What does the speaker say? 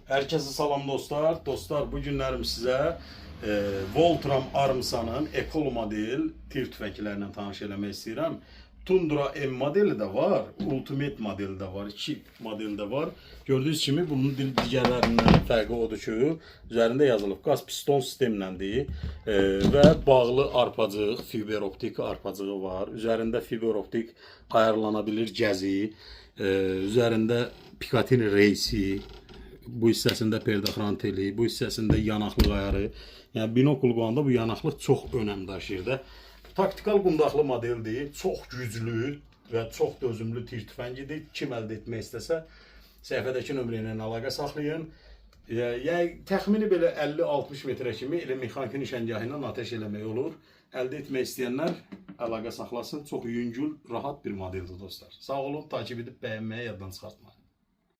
Herkese salam dostlar. Dostlar, bu günlərim sizə Voltram Armsanın ekol model tir tüfəklərlə tanış eləmək istəyirəm. Tundra M modeli də var, Ultimate modeli də var, 2 modeli də var. Gördüyünüz kimi bunun digərlərindən fərqi odur ki, üzərində yazılıb qaz piston sistemləndir və bağlı arpacıq, fiber optik arpacığı var. Üzərində fiber optik ayarlana bilir gəzi, üzərində Picatinny reysi, bu hissəsində perdaxran teli, bu hissəsində yanaqlıq ayarı. Yəni binokul qolanda bu yanaqlıq çox önəm daşıyır da. Taktikal qundaqlı modeldir, çox güclü və çox dözümlü tir tüfəngidir. Kim əldə etmək istəsə, səhifədəki nömrə ilə əlaqə saxlayın. Yəni təxmini belə 50-60 metrə kimi elə mexaniki nişangahı ilə atəş eləmək olur. Əldə etmək istəyənlər əlaqə saxlasın. Çox yüngül, rahat bir modeldir dostlar. Sağ olun, takip edib bəyənməyi yaddan çıxartmayın.